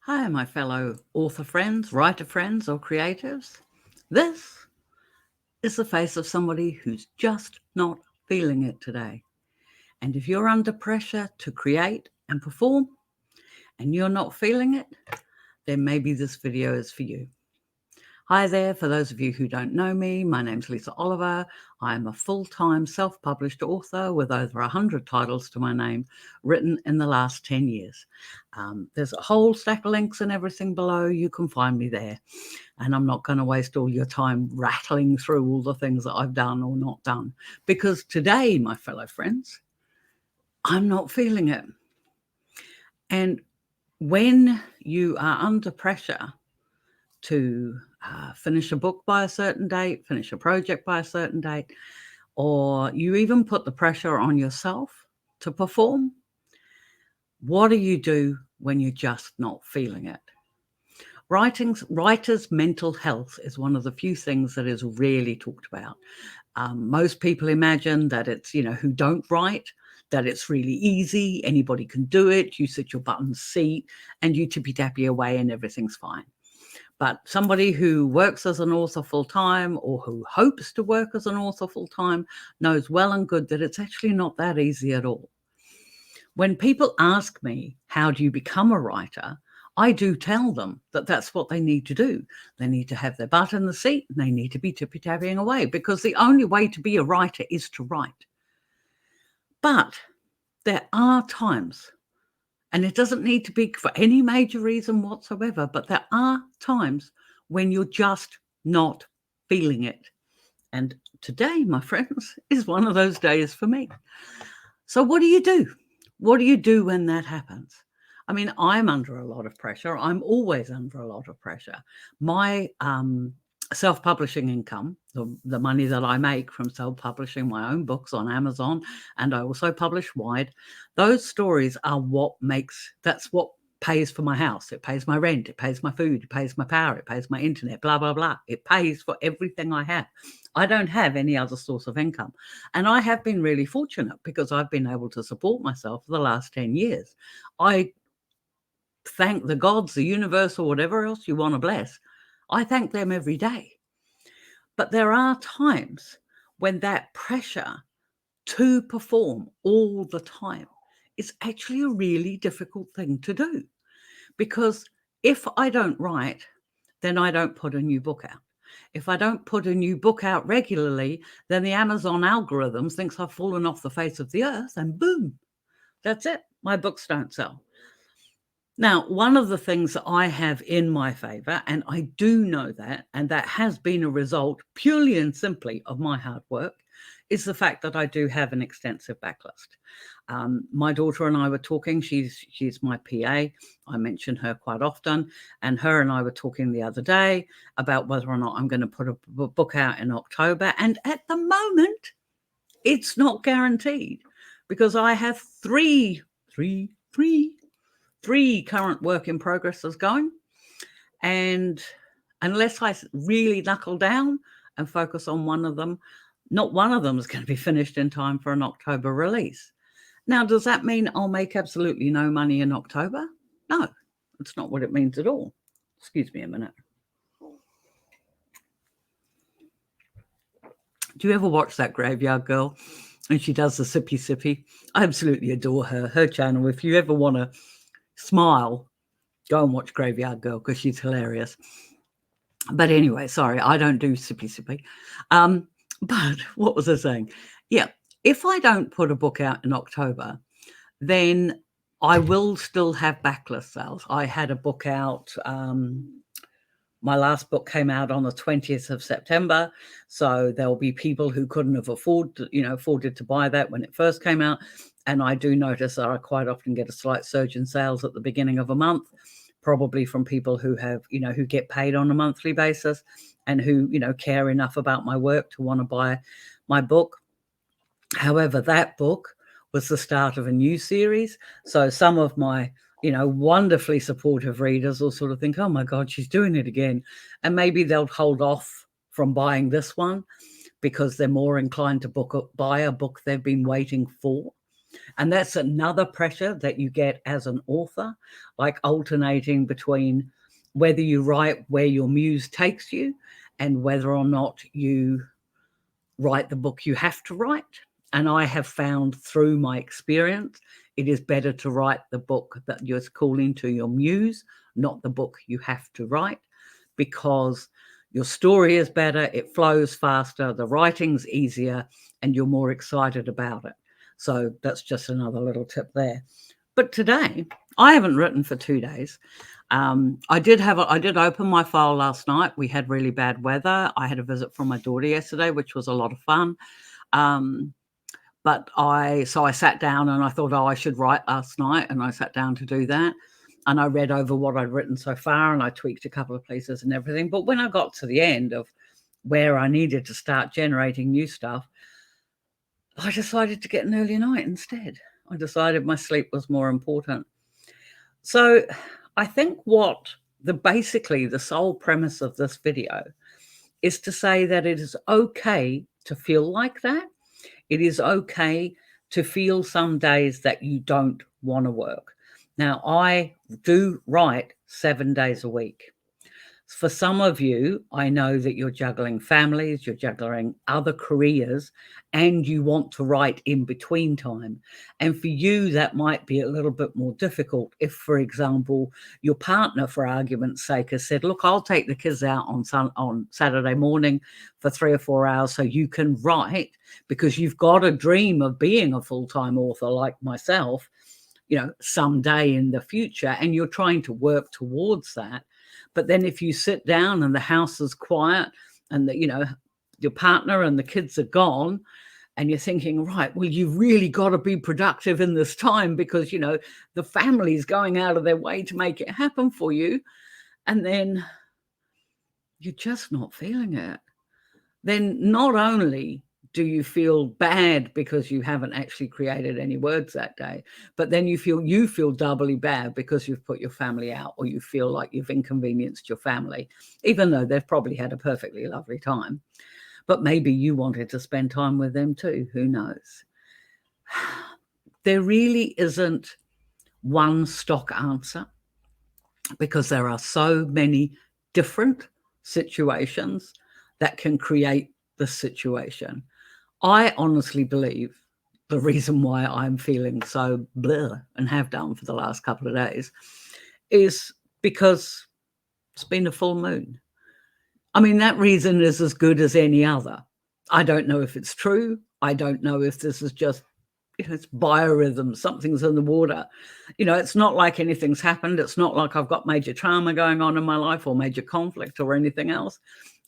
Hi, my fellow author friends, writer friends, or creatives. This is the face of somebody who's just not feeling it today. And if you're under pressure to create and perform and you're not feeling it, then maybe this video is for you. Hi there, for those of you who don't know me, my name's Lisa Oliver. I'm a full-time self-published author with over 100 titles to my name, written in the last 10 years. There's a whole stack of links and everything below. You can find me there. And I'm not going to waste all your time rattling through all the things that I've done or not done. Because today, my fellow friends, I'm not feeling it. And when you are under pressure to finish a book by a certain date, finish a project by a certain date, or you even put the pressure on yourself to perform, what do you do when you're just not feeling it? Writers' mental health is one of the few things that is really talked about. Most people imagine that it's, who don't write, that it's really easy, anybody can do it, you sit your button seat and you tippy-tappy away and everything's fine. But somebody who works as an author full-time or who hopes to work as an author full-time knows well and good that it's actually not that easy at all. When people ask me, how do you become a writer? I do tell them that that's what they need to do. They need to have their butt in the seat and they need to be tippy-tapping away, because the only way to be a writer is to write. But there are times, and it doesn't need to be for any major reason whatsoever, but there are times when you're just not feeling it. And today, my friends, is one of those days for me. So what do you do? What do you do when that happens? I mean, I'm under a lot of pressure. I'm always under a lot of pressure. My self-publishing income, the money that I make from self-publishing my own books on Amazon, and I also publish wide, those stories are that's what pays for my house. It pays my rent, it pays my food, it pays my power, it pays my internet, blah, blah, blah. It pays for everything I have. I don't have any other source of income. And I have been really fortunate because I've been able to support myself for the last 10 years. I thank the gods, the universe, or whatever else you want to bless. I thank them every day. But there are times when that pressure to perform all the time is actually a really difficult thing to do. Because if I don't write, then I don't put a new book out. If I don't put a new book out regularly, then the Amazon algorithms thinks I've fallen off the face of the earth, and boom, that's it. My books don't sell. Now, one of the things that I have in my favor, and I do know that, and that has been a result purely and simply of my hard work, is the fact that I do have an extensive backlist. My daughter and I were talking. She's my PA. I mention her quite often, and her and I were talking the other day about whether or not I'm going to put a book out in October. And at the moment, it's not guaranteed, because I have three current work in progresses going, and unless I really knuckle down and focus on one of them, not one of them is going to be finished in time for an October release. Now, does that mean I'll make absolutely no money in October? No, that's not what it means at all. Excuse me a minute. Do you ever watch that Graveyard Girl? And she does the sippy sippy. I absolutely adore her channel. If you ever want to smile, go and watch Graveyard Girl, because she's hilarious. But anyway, sorry, I don't do sippy sippy. But what was I saying? Yeah, if I don't put a book out in October, then I will still have backlist sales. I had a book out. My last book came out on the 20th of September. So there'll be people who couldn't have afforded to buy that when it first came out. And I do notice that I quite often get a slight surge in sales at the beginning of a month, probably from people who have, who get paid on a monthly basis and who, care enough about my work to want to buy my book. However, that book was the start of a new series. So some of my, wonderfully supportive readers will sort of think, oh my God, she's doing it again. And maybe they'll hold off from buying this one because they're more inclined to buy a book they've been waiting for. And that's another pressure that you get as an author, like alternating between whether you write where your muse takes you and whether or not you write the book you have to write. And I have found through my experience, it is better to write the book that you're calling to your muse, not the book you have to write, because your story is better, it flows faster, the writing's easier, and you're more excited about it. So that's just another little tip there. But today, I haven't written for 2 days. I did open my file last night. We had really bad weather. I had a visit from my daughter yesterday, which was a lot of fun. But I sat down and I thought, oh, I should write last night. And I sat down to do that. And I read over what I'd written so far and I tweaked a couple of places and everything. But when I got to the end of where I needed to start generating new stuff, I decided to get an early night instead. I decided my sleep was more important. So I think basically the sole premise of this video is to say that it is okay to feel like that. It is okay to feel some days that you don't want to work. Now, I do write 7 days a week. For some of you, I know that you're juggling families, you're juggling other careers, and you want to write in between time. And for you, that might be a little bit more difficult if, for example, your partner, for argument's sake, has said, look, I'll take the kids out on Saturday morning for 3 or 4 hours so you can write, because you've got a dream of being a full-time author like myself, someday in the future, and you're trying to work towards that. But then if you sit down and the house is quiet and your partner and the kids are gone and you're thinking, right, well, you've really got to be productive in this time because, the family's going out of their way to make it happen for you. And then you're just not feeling it. Then not only do you feel bad because you haven't actually created any words that day, but then you feel doubly bad because you've put your family out, or you feel like you've inconvenienced your family, even though they've probably had a perfectly lovely time. But maybe you wanted to spend time with them too. Who knows? There really isn't one stock answer, because there are so many different situations that can create the situation. I honestly believe the reason why I'm feeling so bleh and have done for the last couple of days is because it's been a full moon. I mean, that reason is as good as any other. I don't know if it's true. I don't know if this is just, it's biorhythm, something's in the water. It's not like anything's happened. It's not like I've got major trauma going on in my life or major conflict or anything else.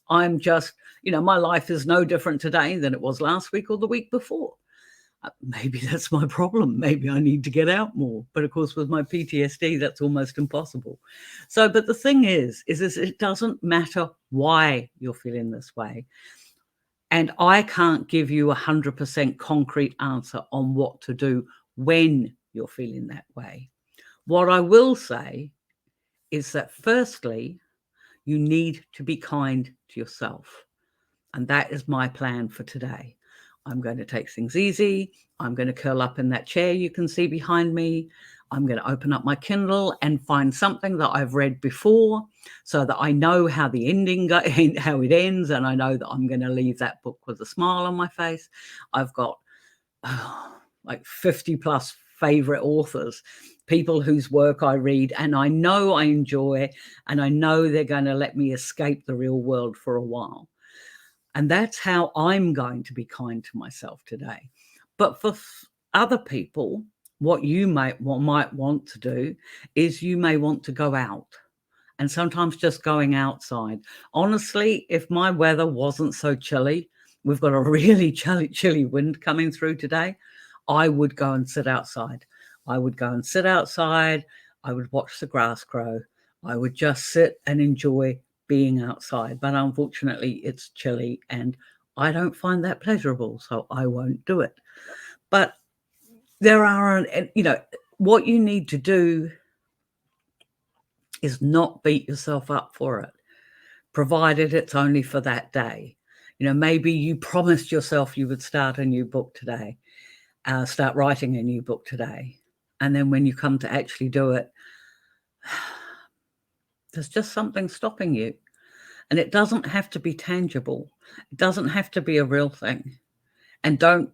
I'm just, my life is no different today than it was last week or the week before. Maybe that's my problem. Maybe I need to get out more. But of course, with my PTSD, that's almost impossible. So, but the thing is it doesn't matter why you're feeling this way. And I can't give you 100% concrete answer on what to do when you're feeling that way. What I will say is that firstly, you need to be kind to yourself. And that is my plan for today. I'm going to take things easy. I'm going to curl up in that chair you can see behind me. I'm going to open up my Kindle and find something that I've read before so that I know how the ending how it ends, and I know that I'm going to leave that book with a smile on my face. I've got like 50 plus favorite authors, people whose work I read and I know I enjoy, and I know they're going to let me escape the real world for a while. And that's how I'm going to be kind to myself today. But for other people, what you might want to do is you may want to go out. And sometimes just going outside. Honestly, if my weather wasn't so chilly, we've got a really chilly wind coming through today, I would go and sit outside. I would go and sit outside. I would watch the grass grow. I would just sit and enjoy being outside. But unfortunately, it's chilly and I don't find that pleasurable, so I won't do it. But there are, what you need to do is not beat yourself up for it, provided it's only for that day. Maybe you promised yourself you would start a new book today start writing a new book today. And then when you come to actually do it, there's just something stopping you. And it doesn't have to be tangible. It doesn't have to be a real thing. And don't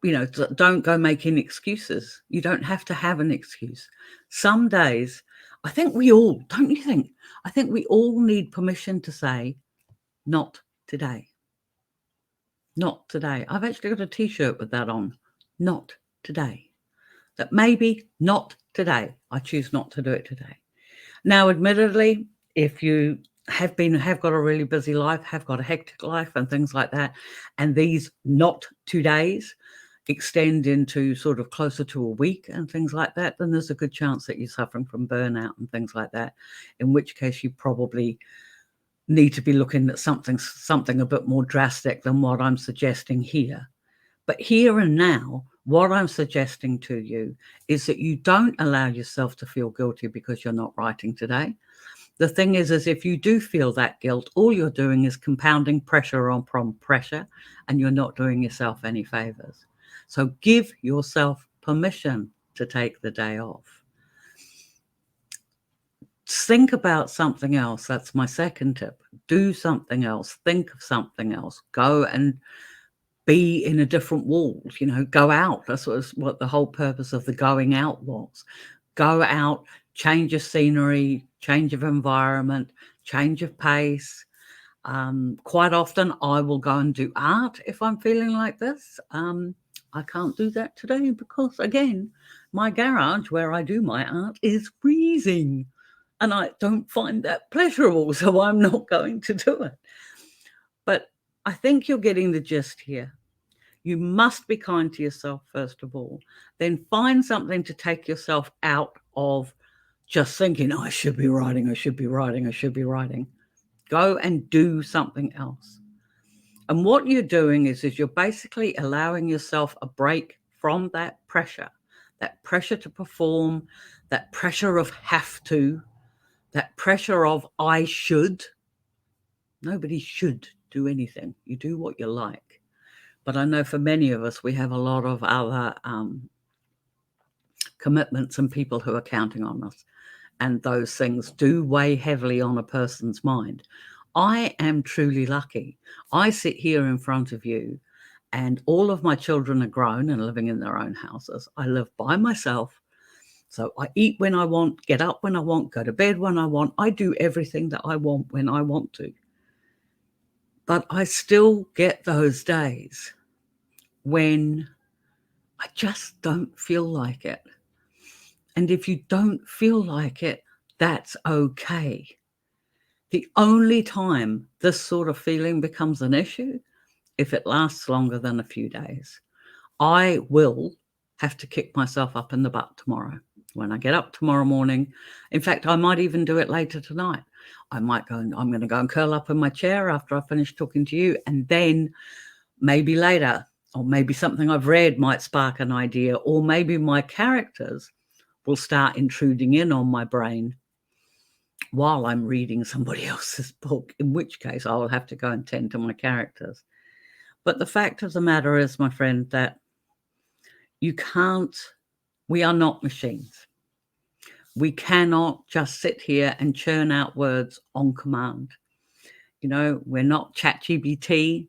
go making excuses. You don't have to have an excuse. Some days, I think we all, don't you think? I think we all need permission to say, not today. Not today. I've actually got a t-shirt with that on. Not today. That maybe not today. I choose not to do it today. Now, admittedly, if you have got a really busy life, have got a hectic life and things like that, and these not 2 days extend into sort of closer to a week and things like that, then there's a good chance that you're suffering from burnout and things like that, in which case you probably need to be looking at something a bit more drastic than what I'm suggesting here. But here and now, what I'm suggesting to you is that you don't allow yourself to feel guilty because you're not writing today. The thing is if you do feel that guilt, all you're doing is compounding pressure on pressure, and you're not doing yourself any favors. So give yourself permission to take the day off. Think about something else. That's my second tip. Do something else. Think of something else. Go and be in a different world, go out. That's what the whole purpose of the going out was. Go out, change of scenery, change of environment, change of pace. Quite often I will go and do art if I'm feeling like this. I can't do that today because, again, my garage where I do my art is freezing and I don't find that pleasurable, so I'm not going to do it. But I think you're getting the gist here. You must be kind to yourself, first of all. Then find something to take yourself out of just thinking, I should be writing, I should be writing, I should be writing. Go and do something else. And what you're doing is you're basically allowing yourself a break from that pressure to perform, that pressure of have to, that pressure of I should. Nobody should do anything. You do what you like. But I know for many of us, we have a lot of other commitments and people who are counting on us. And those things do weigh heavily on a person's mind. I am truly lucky. I sit here in front of you and all of my children are grown and living in their own houses. I live by myself. So I eat when I want, get up when I want, go to bed when I want. I do everything that I want when I want to. But I still get those days when I just don't feel like it. And if you don't feel like it, that's okay. The only time this sort of feeling becomes an issue, if it lasts longer than a few days. I will have to kick myself up in the butt tomorrow. When I get up tomorrow morning, in fact, I might even do it later tonight. I might go and I'm going to go and curl up in my chair after I finish talking to you. And then maybe later, or maybe something I've read might spark an idea, or maybe my characters will start intruding in on my brain while I'm reading somebody else's book, in which case I will have to go and tend to my characters. But the fact of the matter is, my friend, that we are not machines. We cannot just sit here and churn out words on command. We're not ChatGPT.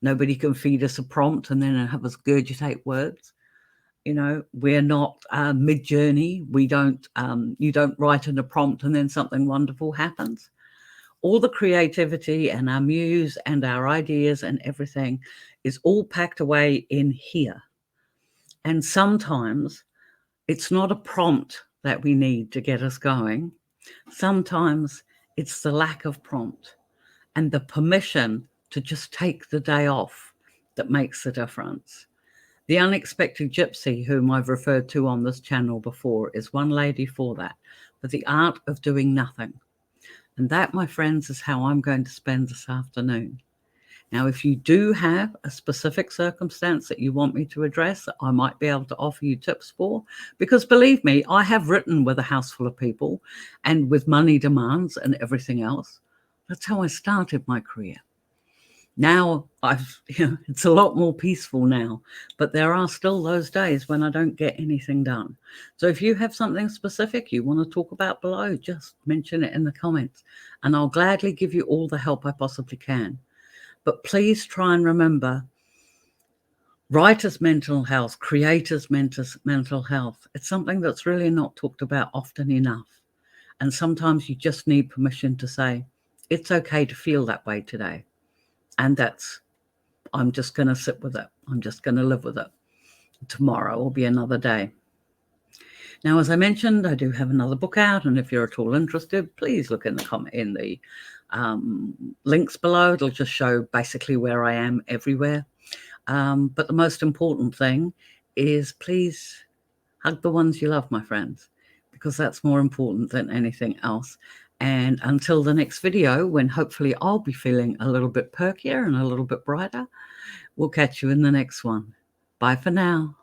Nobody can feed us a prompt and then have us regurgitate words. We're not Mid-Journey. You don't write in a prompt and then something wonderful happens. All the creativity and our muse and our ideas and everything is all packed away in here. And sometimes it's not a prompt that we need to get us going. Sometimes it's the lack of prompt and the permission to just take the day off that makes the difference. The Unexpected Gypsy, whom I've referred to on this channel before, is one lady for that, for the art of doing nothing. And that, my friends, is how I'm going to spend this afternoon. Now, if you do have a specific circumstance that you want me to address, I might be able to offer you tips for, because believe me, I have written with a house full of people and with money demands and everything else. That's how I started my career. Now it's a lot more peaceful now, but there are still those days when I don't get anything done. So if you have something specific you want to talk about below, just mention it in the comments and I'll gladly give you all the help I possibly can. But please try and remember, writers' mental health, creators' mental health, it's something that's really not talked about often enough. And sometimes you just need permission to say, it's okay to feel that way today. And I'm just going to sit with it. I'm just going to live with it. Tomorrow will be another day. Now, as I mentioned, I do have another book out, and if you're at all interested, please look in the links below. It'll just show basically where I am everywhere. But the most important thing is please hug the ones you love, my friends, because that's more important than anything else. And until the next video, when hopefully I'll be feeling a little bit perkier and a little bit brighter, we'll catch you in the next one. Bye for now.